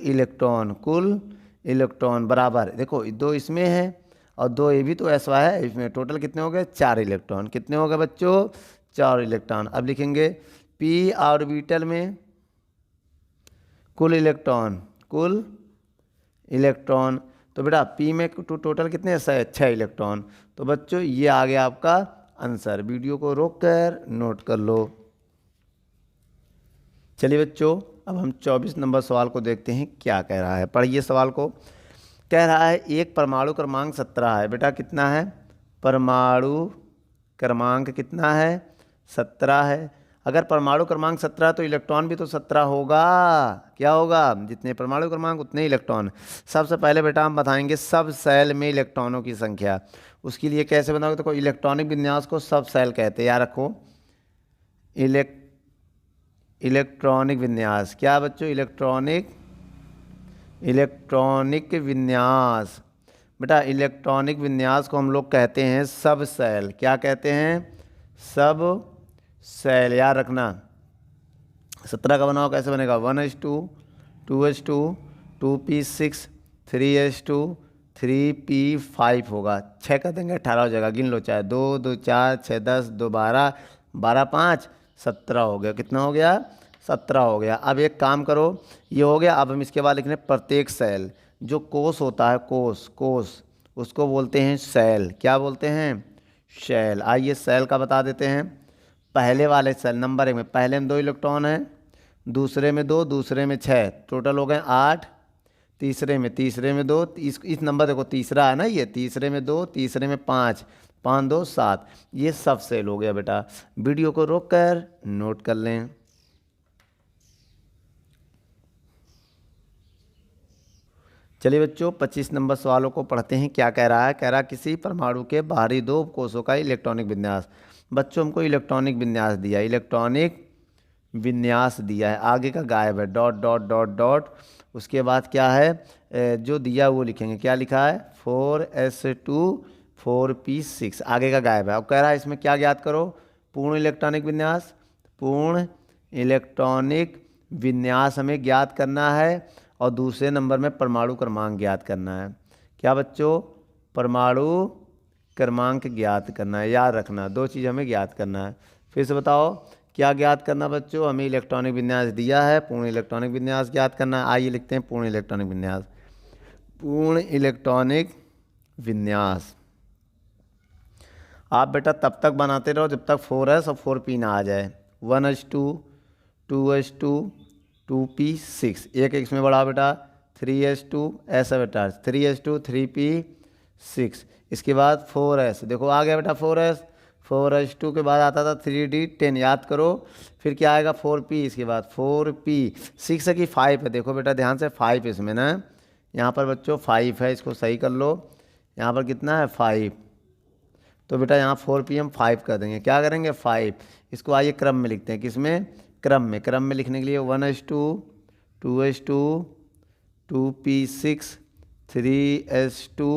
इलेक्ट्रॉन बराबर, देखो 2 इसमें है और 2 ये भी तो SY है, इसमें टोटल कितने हो गए, 4 इलेक्ट्रॉन। कितने हो गए बच्चों, 4 इलेक्ट्रॉन। अब लिखेंगे P ऑर्बिटल में कुल इलेक्ट्रॉन, तो बेटा P में टोटल कितने, 6 इलेक्ट्रॉन। तो बच्चों ये आ गया आपका आंसर। वीडियो को रोक कर नोट कर लो। चलिए बच्चों अब हम 24 नंबर सवाल को देखते हैं, क्या कह रहा है। पढ़िए सवाल को। कह रहा है एक परमाणु क्रमांक 17 है। बेटा कितना है, परमाणु क्रमांक कितना है, 17 है। अगर परमाणु क्रमांक 17 तो इलेक्ट्रॉन भी तो 17 होगा। क्या होगा? जितने परमाणु क्रमांक उतने इलेक्ट्रॉन। सबसे पहले बेटा हम बताएंगे सब सेल में इलेक्ट्रॉनों की संख्या। उसके लिए कैसे बनाओगे? देखो इलेक्ट्रॉनिक विन्यास को सब सेल कहते हैं, याद रखो। इलेक्ट्रॉनिक विन्यास क्या बच्चों? इलेक्ट्रॉनिक विन्यास। बेटा इलेक्ट्रॉनिक विन्यास को हम लोग कहते हैं सब सेल। क्या कहते हैं? सब सेल। याद रखना। 17 का बनाओ, कैसे बनेगा? 1s2 2s2 2p6 3s2 3p5 होगा। 6 कर देंगे 18 हो जाएगा। गिन लो, चाहे 2 2 4 6 10 2 12 12 5 17 हो गया। कितना हो गया? 17 हो गया। अब एक काम करो, ये हो गया। अब हम इसके बाद लिख रहे हैं प्रत्येक सेल। जो कोष होता है, कोष उसको बोलते हैं सेल। क्या बोलते हैं? सेल। आइए सेल का बता देते हैं। पहले वाले सेल नंबर 1 में पहले में 2 इलेक्ट्रॉन हैं, दूसरे में 2, दूसरे में 6, टोटल हो गए 8। तीसरे में 2, इस नंबर देखो तीसरा है ना, ये तीसरे में 2, तीसरे में 5, 5 2 7। ये सब सेल हो गया बेटा। वीडियो को रोक कर नोट कर लें। चलिए बच्चों 25 नंबर सवालों को पढ़ते हैं। क्या कह रहा है? कह रहा है किसी परमाणु के बाहरी 2 कोषों का इलेक्ट्रॉनिक विन्यास। बच्चों हमको इलेक्ट्रॉनिक विन्यास दिया, इलेक्ट्रॉनिक विन्यास दिया है, आगे का गायब है, डॉट डॉट डॉट डॉट। उसके बाद क्या है जो दिया वो लिखेंगे। क्या लिखा है? 4s2 4p6, आगे का गायब है। अब कह रहा है इसमें क्या ज्ञात करो? पूर्ण इलेक्ट्रॉनिक विन्यास। पूर्ण इलेक्ट्रॉनिक विन्यास हमें ज्ञात करना है और दूसरे नंबर में परमाणु क्रमांक ज्ञात करना है। क्या बच्चों? परमाणु क्रमांक ज्ञात करना है। याद रखना, 2 चीज़ हमें ज्ञात करना है। फिर से बताओ क्या ज्ञात करना बच्चों? हमें इलेक्ट्रॉनिक विन्यास दिया है, पूर्ण इलेक्ट्रॉनिक विन्यास ज्ञात करना है। आइए लिखते हैं पूर्ण इलेक्ट्रॉनिक विन्यास। पूर्ण इलेक्ट्रॉनिक विन्यास आप बेटा तब तक बनाते रहो जब तक 4s और 4p ना आ जाए। 1s2 2s2 2p6, एक इसमें बढ़ा बेटा 3s2, ऐसा बेटा 3s2 3p6। इसके बाद 4s, देखो आ गया बेटा 4s। 4s2 के बाद आता था 3d10, याद करो। फिर क्या आएगा? 4p, इसके बाद 4p 6 है कि 5 है? देखो बेटा ध्यान से 5 इसमें ना, यहाँ पर बच्चों 5 है, इसको सही कर लो। यहाँ पर कितना है? 5। तो बेटा यहाँ 4p हम 5 कर देंगे। क्या करेंगे? 5। इसको आइए क्रम में लिखते हैं। किसमें? क्रम में लिखने के लिए 1s2 2s2 2p6 3s2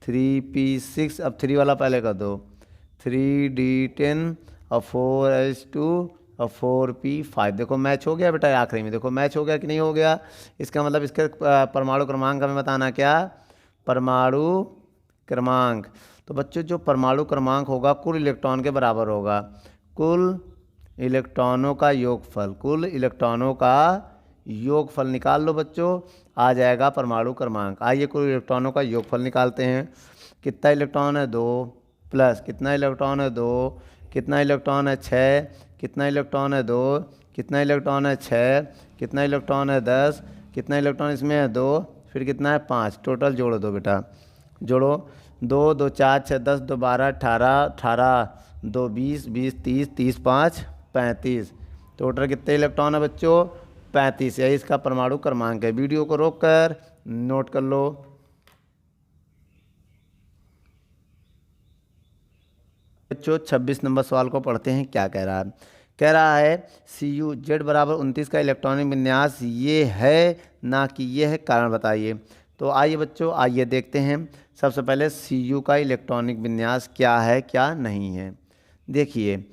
3p6। अब 3 वाला पहले कर दो, 3d10 और 4s2 और 4p5। देखो मैच हो गया बेटा। आखिरी में देखो मैच हो गया कि नहीं हो गया? इसका मतलब इसके परमाणु क्रमांक हमें बताना। क्या? परमाणु क्रमांक। तो बच्चों जो परमाणु क्रमांक होगा कुल इलेक्ट्रॉन के बराबर होगा। कुल इलेक्ट्रॉनों का योगफल, कुल इलेक्ट्रॉनों का योगफल निकाल लो बच्चों, आ जाएगा परमाणु क्रमांक। आइए कुल इलेक्ट्रॉनों का योगफल निकालते हैं। कितना इलेक्ट्रॉन है? 2 प्लस कितना इलेक्ट्रॉन है? 2। कितना इलेक्ट्रॉन है? 6। कितना इलेक्ट्रॉन है? 2। कितना इलेक्ट्रॉन है? 6। कितना इलेक्ट्रॉन है? 10। कितना इलेक्ट्रॉन इसमें है? 2। फिर कितना है? 5। टोटल जोड़ो दो बेटा, जोड़ो। 2 2 4 6 10 2 12 18 18 2 20 20 30 30 5 35। टोटल कितने इलेक्ट्रॉन है बच्चों? 35। यही इसका परमाणु क्रमांक है। वीडियो को रोककर नोट कर लो। बच्चों 26 नंबर सवाल को पढ़ते हैं। क्या कह रहा है? कह रहा है Cu Z बराबर 29 का इलेक्ट्रॉनिक विन्यास ये है ना कि ये है, कारण बताइए। तो आइए बच्चों, आइए देखते हैं। सबसे पहले Cu का इलेक्ट्रॉनिक विन्यास क्या है क्या नहीं है। देखिए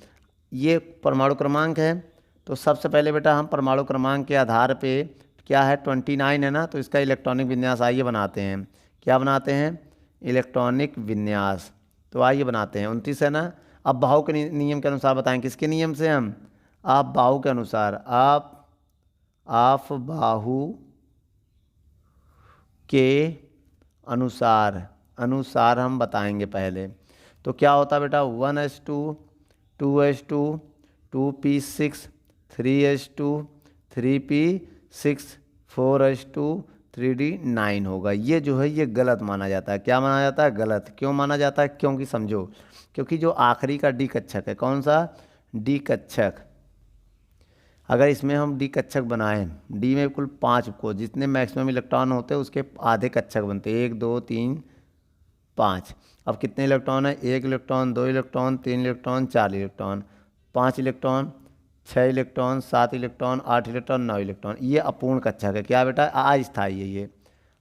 ये परमाणु क्रमांक है, तो सबसे पहले बेटा हम परमाणु क्रमांक के आधार पे क्या है 29 है ना, तो इसका इलेक्ट्रॉनिक विन्यास आइए बनाते हैं। क्या बनाते हैं? इलेक्ट्रॉनिक विन्यास। तो आइए बनाते हैं। 29 है ना। अब बाहु के नियम के अनुसार बताएं। किसके नियम से? हम आप बाहु के अनुसार, आप बाहु के अनुसार हम बताएंगे पहले। तो क्या होता बेटा? 1s2 2s2 2p6 3s2 3p6 4s2 3d9 होगा। ये जो है ये गलत माना जाता है। क्या माना जाता है? गलत। क्यों माना जाता है? क्योंकि समझो, क्योंकि जो आखिरी का डी कक्षक है, कौन सा? डी कक्षक, अगर इसमें हम डी कक्षक बनाएं, डी में कुल 5 को जितने मैक्सिमम इलेक्ट्रॉन होते हैं उसके आधे कक्षक बनते हैं, 1 2 3 5। अब कितने इलेक्ट्रॉन है? 1 electron, 2 electron, 3 electron, 4 electron, 5 electron, 6 electron, 7 electron, 8 electron, 9 electron. ये अपूर्ण कक्षक है। क्या बेटा? अस्थायी है। ये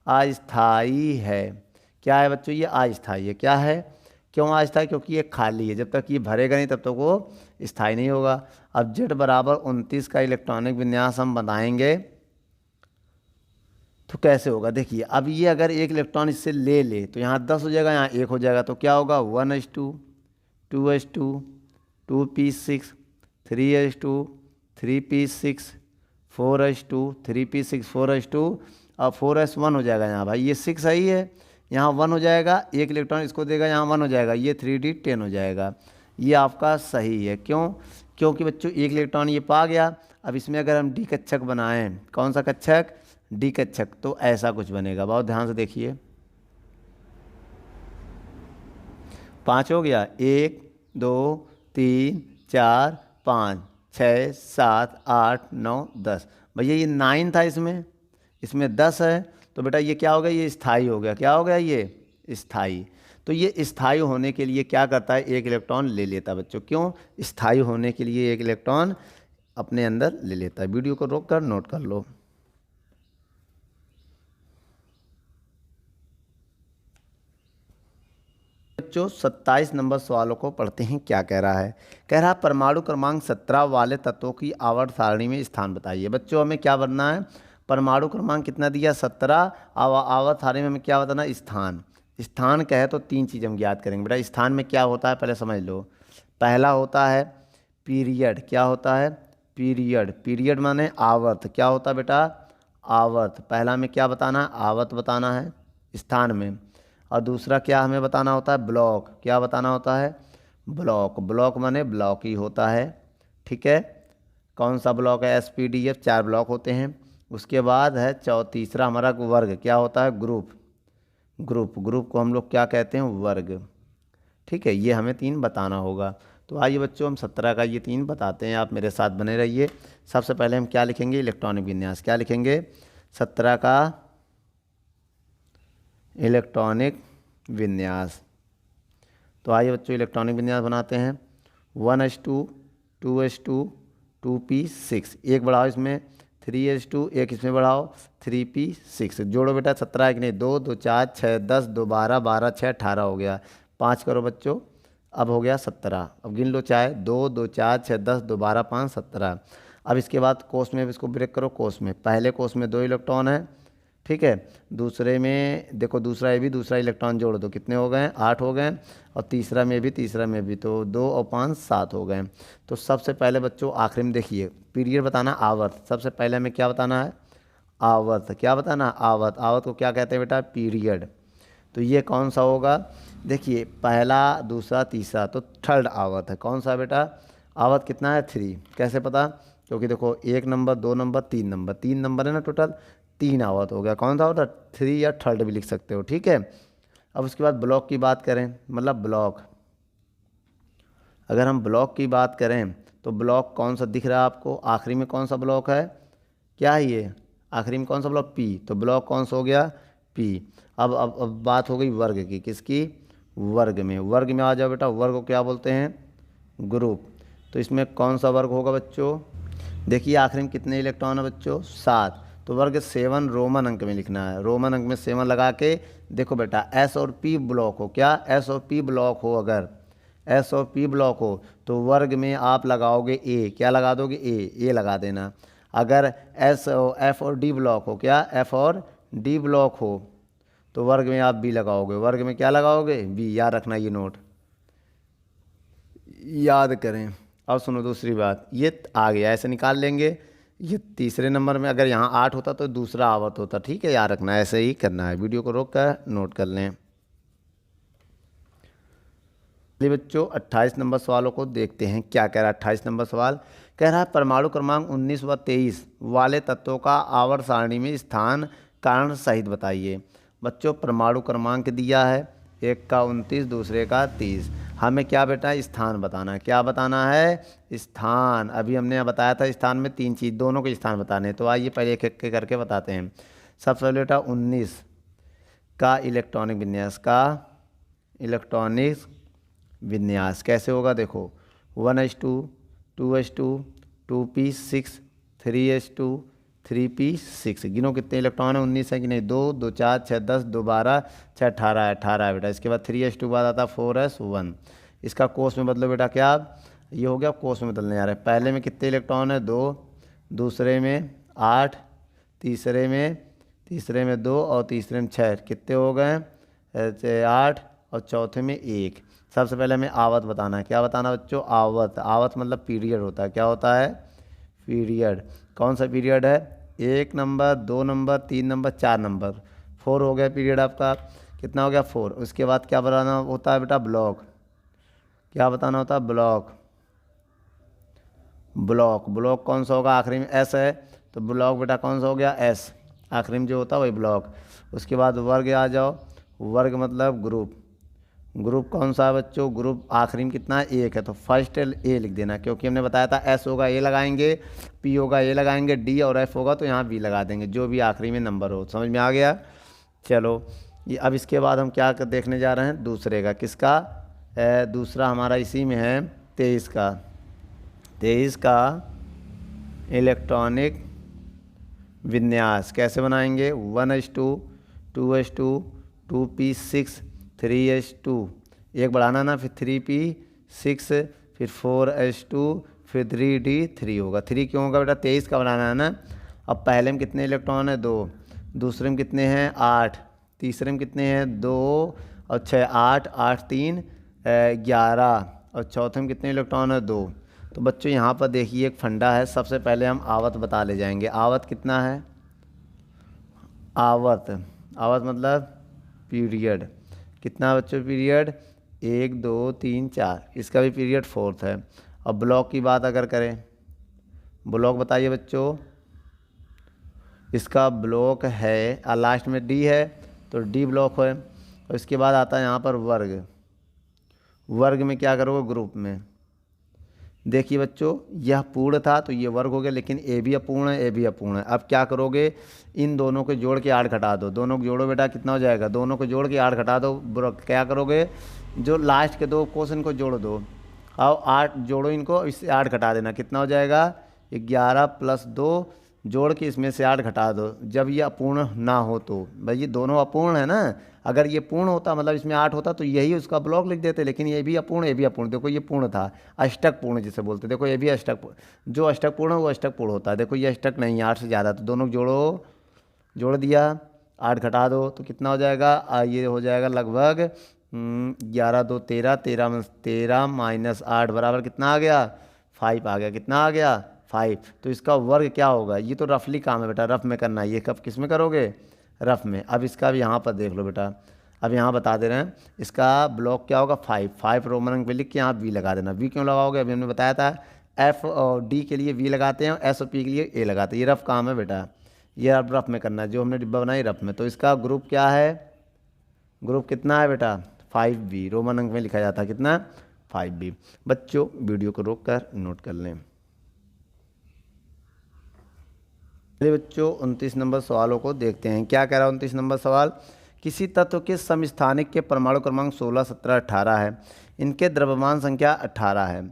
अस्थायी है। क्या है बच्चों? ये अस्थायी है। क्या है? क्यों अस्थायी? क्योंकि ये खाली है। जब तक ये भरेगा नहीं तब तक वो स्थायी नहीं होगा। अब Z बराबर 29 का इलेक्ट्रॉनिक विन्यास हम बनाएंगे तो कैसे होगा? देखिए, अब ये अगर एक इलेक्ट्रॉन इससे ले ले तो यहाँ 10 हो जाएगा, यहाँ 1 हो जाएगा, तो क्या होगा? 1s2, 2s2, 2p6, 3s2, 3p6, 4s2, 3p6, 4s2, अब 4s1 हो जाएगा यहाँ। भाई ये 6 सही है, यहाँ 1 हो जाएगा, एक इलेक्ट्रॉन इसको देगा, यहाँ 1 हो जाएगा, ये 3d10 हो जाएगा। ये आपका सही है। क्यों? क्योंकि बच्चों एक इलेक्ट्रॉन ये पा गया। अब इसमें अगर हम डी कक्षक बनाएं, कौन सा कक्षक? डी कक्षक, तो ऐसा कुछ बनेगा। बहुत ध्यान से देखिए, 5 हो गया, 1 2 3 4 5 6 7 8 9 10। भैया ये 9 था, इसमें 10 है, तो बेटा ये क्या हो गया? ये स्थायी हो गया। क्या हो गया? ये स्थायी। तो ये स्थायी होने के लिए क्या करता है? एक इलेक्ट्रॉन ले लेता है बच्चों। क्यों? स्थायी होने के लिए एक इलेक्ट्रॉन अपने अंदर ले लेता है। वीडियो को रोक कर नोट कर लो। बच्चों 27 नंबर सवालों को पढ़ते हैं। क्या कह रहा है? कह रहा है परमाणु क्रमांक 17 वाले तत्वों की आवर्त सारणी में स्थान बताइए। बच्चों हमें क्या बनना है? परमाणु क्रमांक कितना दिया? 17। आवर्त सारणी में हमें क्या बताना? स्थान। स्थान कहे तो 3 चीज़ हम ज्ञात करेंगे। बेटा स्थान में क्या होता है पहले समझ लो। पहला होता है पीरियड। क्या होता है? पीरियड। पीरियड माने आवर्त। क्या होता है बेटा? आवर्त। पहला में क्या बताना? आवर्त बताना है स्थान में। और दूसरा क्या हमें बताना होता है? ब्लॉक। क्या बताना होता है? ब्लॉक। ब्लॉक माने ब्लॉक ही होता है। ठीक है, कौन सा ब्लॉक है? SPDF, 4 ब्लॉक होते हैं। उसके बाद है तीसरा हमारा वर्ग। क्या होता है? ग्रुप। ग्रुप को हम लोग क्या कहते हैं? वर्ग। ठीक है, ये हमें 3 बताना होगा। तो आइए बच्चों हम 17 का ये 3 बताते हैं। आप मेरे साथ बने रहिए। सबसे पहले हम क्या लिखेंगे? इलेक्ट्रॉनिक विन्यास। क्या लिखेंगे? 17 का इलेक्ट्रॉनिक विन्यास। तो आइए बच्चों इलेक्ट्रॉनिक विन्यास बनाते हैं। 1s2, 2s2, 2p6, एक बढ़ाओ इसमें 3s2, एक इसमें बढ़ाओ 3p6। जोड़ो बेटा 17 एक नहीं, 2 2 4 6 10 2 12 12 6 18 हो गया। 5 करो बच्चों, अब हो गया 17। अब गिन लो चाहे 2 2 4 6 10 2 12 5 17। अब इसके बाद कोष में इसको ब्रेक करो। कोष में पहले कोष में 2 इलेक्ट्रॉन है। ठीक है, दूसरे में देखो, दूसरा इलेक्ट्रॉन जोड़ दो, कितने हो गए? 8 हो गए। और तीसरा में भी तो 2 और 5 7 हो गए। तो सबसे पहले बच्चों आखिरी में देखिए पीरियड बताना, आवर्त। सबसे पहले हमें क्या बताना है? आवर्त। क्या बताना? आवर्त। आवर्त को क्या कहते हैं बेटा? पीरियड। तो ये कौन सा होगा? देखिए पहला, दूसरा, तीसरा, तो थर्ड आवर्त है। कौन सा बेटा? आवर्त कितना है? 3। कैसे पता? क्योंकि देखो 1 नंबर, 2 नंबर, 3 नंबर, 3 नंबर है ना टोटल, 3 आवर्त हो गया। कौन सा होता? 3 या थर्ड भी लिख सकते हो। ठीक है, अब उसके बाद ब्लॉक की बात करें, मतलब ब्लॉक, अगर हम ब्लॉक की बात करें तो ब्लॉक कौन सा दिख रहा है आपको? आखिरी में कौन सा ब्लॉक है? क्या है ये? आखिरी में कौन सा ब्लॉक? P। तो ब्लॉक कौन सा हो गया? P। अब बात हो गई वर्ग की। किसकी? वर्ग में। वर्ग में आ जाओ बेटा। वर्ग को क्या बोलते हैं? ग्रुप। तो इसमें कौन सा वर्ग होगा बच्चों? देखिए आखिरी में कितने इलेक्ट्रॉन है बच्चों? 7। तो वर्ग 7 रोमन अंक में लिखना है। रोमन अंक में 7 लगा के देखो बेटा, S और P ब्लॉक हो। क्या? S और P ब्लॉक हो। अगर S और P ब्लॉक हो तो वर्ग में आप लगाओगे A। क्या लगा दोगे? A लगा देना। अगर F और D ब्लॉक हो, क्या? F और D ब्लॉक हो तो वर्ग में आप B लगाओगे। वर्ग में क्या लगाओगे? B। याद रखना, ये नोट याद करें। अब सुनो दूसरी बात, ये आ गया, ऐसे निकाल लेंगे। ये तीसरे नंबर में अगर यहाँ 8 होता तो दूसरा आवर्त होता। ठीक है, याद रखना, ऐसे ही करना है। वीडियो को रोक कर नोट कर लें। बच्चों 28 नंबर सवालों को देखते हैं। क्या कह रहा है 28 नंबर सवाल? कह रहा है परमाणु क्रमांक 19 व 23 वाले तत्वों का आवर्त सारणी में स्थान कारण सहित बताइए। बच्चों परमाणु क्रमांक दिया है, एक का 29, दूसरे का 30। हमें क्या बेटा स्थान बताना है। क्या बताना है? स्थान। अभी हमने बताया था स्थान में 3 चीज़, दोनों के स्थान बताने हैं। तो आइए पहले एक एक के करके बताते हैं। सबसे पहले बेटा 19 का इलेक्ट्रॉनिक विन्यास विन्यास कैसे होगा देखो। 1s2 2s2 2p6 3s2 3p6। गिनो कितने इलेक्ट्रॉन है? 19 है कि नहीं? 2 2 4 6 10 2 12 6 18 है बेटा। इसके बाद 3s2 बाद आता 4s1। इसका कोस में बदलो बेटा। क्या ये हो गया? कोस में बदलने जा रहा है। पहले में कितने इलेक्ट्रॉन है? 2, दूसरे में 8, तीसरे में 2 और तीसरे में 6। कितने हो गए? 8 और चौथे में 1। सबसे पहले हमें आवत बताना है। क्या बताना बच्चों? आवत। आवत मतलब पीरियड होता है। क्या होता है? पीरियड। कौन सा पीरियड है? 1 नंबर, 2 नंबर, 3 नंबर, 4 नंबर। 4 हो गया पीरियड आपका। कितना हो गया? 4। उसके बाद क्या बताना होता है बेटा? ब्लॉक। क्या बताना होता है? ब्लॉक। ब्लॉक कौन सा होगा? आखिरी में एस है तो ब्लॉक बेटा कौन सा हो गया? एस। आखिरी में जो होता है वही ब्लॉक। उसके बाद वर्ग आ जाओ। वर्ग मतलब ग्रुप कौन सा है बच्चों? ग्रुप आखिरी में कितना है? 1 है तो फर्स्ट ए लिख देना, क्योंकि हमने बताया था एस होगा ए लगाएंगे, पी होगा ए लगाएंगे, डी और एफ होगा तो यहाँ बी लगा देंगे, जो भी आखिरी में नंबर हो। समझ में आ गया? चलो ये अब इसके बाद हम क्या देखने जा रहे हैं? दूसरे का। किसका? दूसरा हमारा इसी में है 23 का। 23 का इलेक्ट्रॉनिक विन्यास कैसे बनाएंगे? 1s2 2s2 2p6 3s2। एक बढ़ाना ना, फिर 3p6 फिर 4s2 फिर 3d3 होगा। 3 क्यों होगा बेटा? 23 का बनाना है ना। अब पहले में कितने इलेक्ट्रॉन है? 2। दूसरे में कितने हैं? 8। तीसरे में कितने हैं? 2 और 6 8 8 3 11 और चौथे में कितने इलेक्ट्रॉन है? 2। तो बच्चों यहाँ पर देखिए एक फंडा है। सबसे पहले हम आवत बता ले जाएंगे। आवत कितना है? आवत मतलब पीरियड। कितना बच्चों पीरियड? 1 2 3 4। इसका भी पीरियड 4th है। अब ब्लॉक की बात अगर करें, ब्लॉक बताइए बच्चों। इसका ब्लॉक है लास्ट में डी है तो डी ब्लॉक है। और इसके बाद आता है यहाँ पर वर्ग में क्या करोगे? ग्रुप में। देखिए बच्चों यह पूर्ण था तो ये वर्ग हो गया, लेकिन ए भी अपूर्ण है, ए भी अपूर्ण है। अब क्या करोगे? इन दोनों को जोड़ के 8 घटा दो। दोनों को जोड़ो बेटा, कितना हो जाएगा? दोनों को जोड़ के 8 घटा दो। क्या करोगे? जो लास्ट के 2 क्वेश्चन को जोड़ दो। अब 8 जोड़ो इनको, इससे 8 घटा देना। कितना हो जाएगा? 11 + 2 जोड़ के इसमें से 8 घटा दो। जब ये अपूर्ण ना हो तो भाई ये दोनों अपूर्ण है ना। अगर ये पूर्ण होता मतलब इसमें 8 होता तो यही उसका ब्लॉक लिख देते, लेकिन ये भी अपूर्ण, ये भी अपूर्ण। देखो ये पूर्ण था, अष्टक पूर्ण जिसे बोलते। देखो ये भी अष्टक, जो अष्टक पूर्ण है वो अष्टक पूर्ण होता है। देखो ये अष्टक नहीं है, 8 से ज़्यादा, तो दोनों जोड़ो, जोड़ दिया, 8 घटा दो तो कितना हो जाएगा? ये हो जाएगा लगभग 11 2 13, 13 - 8 बराबर कितना आ गया? 5 आ गया। कितना आ गया? 5। तो इसका वर्ग क्या होगा? ये तो रफली काम है बेटा, रफ में करना है। ये कब किस में करोगे? रफ में। अब इसका भी यहाँ पर देख लो बेटा। अब यहाँ बता दे रहे हैं इसका ब्लॉक क्या होगा? 5 रोमन अंक पे लिख के यहाँ वी लगा देना। वी क्यों लगाओगे? अभी हमने बताया था एफ और डी के लिए वी लगाते हैं, एस और पी के लिए ए लगाते हैं। ये रफ काम है बेटा, ये अब रफ में करना है। जो हमने डिब्बा बनाई रफ में। तो इसका ग्रुप क्या है? ग्रुप कितना है बेटा? 5b। रोमन अंक में लिखा जाता है कितना? 5b। बच्चों वीडियो को रोक कर नोट कर लें। बच्चों 29 नंबर सवालों को देखते हैं। क्या कह रहा है 29 नंबर सवाल? किसी तत्व के समस्थानिक के परमाणु क्रमांक 16 17 18 है। इनके द्रव्यमान संख्या 18 है।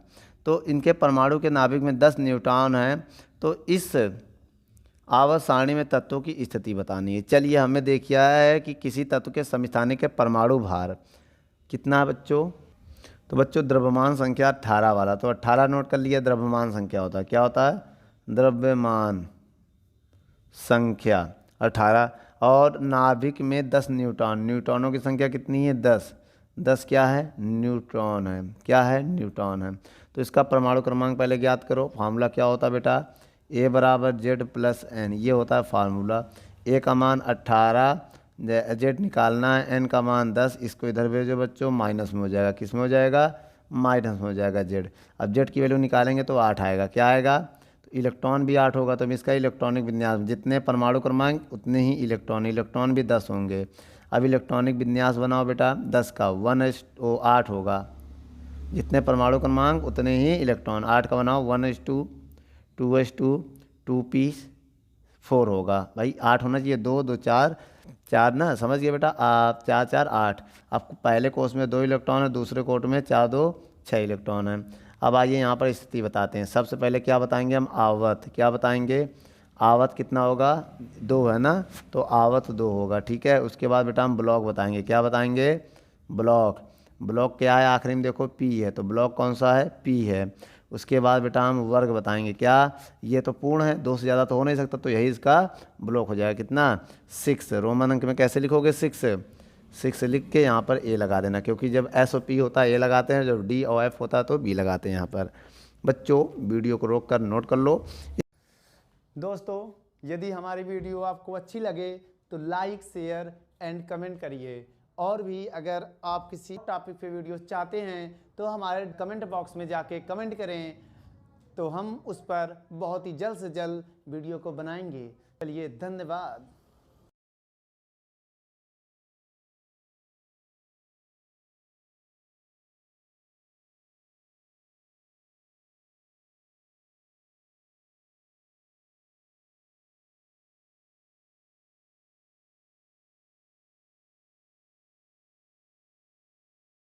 तो इनके परमाणु के नाभिक में 10 न्यूट्रॉन है। तो इस आवर्त सारणी में तत्वों की स्थिति बतानी है। चलिए हमें देखिए है कि किसी तत्व के समस्थानिक के परमाणु भार कितना है बच्चों? तो बच्चों द्रव्यमान संख्या 18 वाला, तो 18 नोट कर लिया। द्रव्यमान संख्या होता है, क्या होता है? द्रव्यमान संख्या 18। और नाभिक में 10 न्यूट्रॉन। न्यूट्रॉनों की संख्या कितनी है? 10। 10 क्या है? न्यूट्रॉन है। क्या है? न्यूट्रॉन है। तो इसका परमाणु क्रमांक पहले ज्ञात करो। फार्मूला क्या होता है बेटा? A = Z + N, ये होता है फार्मूला। A का मान 18, Z निकालना है, N का मान 10। इसको इधर भेजो बच्चों, माइनस में हो जाएगा। किस में हो जाएगा? माइनस में हो जाएगा Z। अब Z की वैल्यू निकालेंगे तो 8 आएगा। क्या आएगा? तो इलेक्ट्रॉन भी 8 होगा। तो इसका इलेक्ट्रॉनिक विन्यास, जितने परमाणु क्रमांक उतने ही इलेक्ट्रॉन भी 10 होंगे। अब इलेक्ट्रॉनिक विन्यास बनाओ बेटा 10 का। 1s8 होगा। जितने परमाणु क्रमांक उतने ही इलेक्ट्रॉन। 8 का बनाओ 1s2 2s2 2p4 होगा भाई। 8 होना चाहिए, 2 2 4 4 ना, समझ गए बेटा। आप 4 4 8। आपको पहले कोष में 2 इलेक्ट्रॉन है, दूसरे कोट में 4 2 6 इलेक्ट्रॉन है। अब आइए यहाँ पर स्थिति बताते हैं। सबसे पहले क्या बताएंगे हम, आवत। क्या बताएंगे, आवत कितना होगा, 2 है ना, तो आवत 2 होगा, ठीक है। उसके बाद बेटा हम ब्लॉक बताएंगे। क्या बताएंगे, ब्लॉक। ब्लॉक क्या है, आखिरी में देखो पी है, तो ब्लॉक कौन सा है, पी है। उसके बाद बेटा हम वर्ग बताएंगे। क्या, ये तो पूर्ण है, 2 से ज़्यादा तो हो नहीं सकता, तो यही इसका ब्लॉक हो जाएगा। कितना, 6। रोमन अंक में कैसे लिखोगे, 6 6 लिख के यहाँ पर ए लगा देना, क्योंकि जब एस और पी होता है ए लगाते हैं, जब डी और एफ होता है तो बी लगाते हैं यहाँ पर। बच्चों वीडियो को रोक कर नोट कर लो। दोस्तों यदि हमारी वीडियो आपको अच्छी लगे तो लाइक शेयर एंड कमेंट करिए। और भी अगर आप किसी टॉपिक पे वीडियो चाहते हैं तो हमारे कमेंट बॉक्स में जाके कमेंट करें, तो हम उस पर बहुत ही जल्द से जल्द वीडियो को बनाएंगे। चलिए धन्यवाद।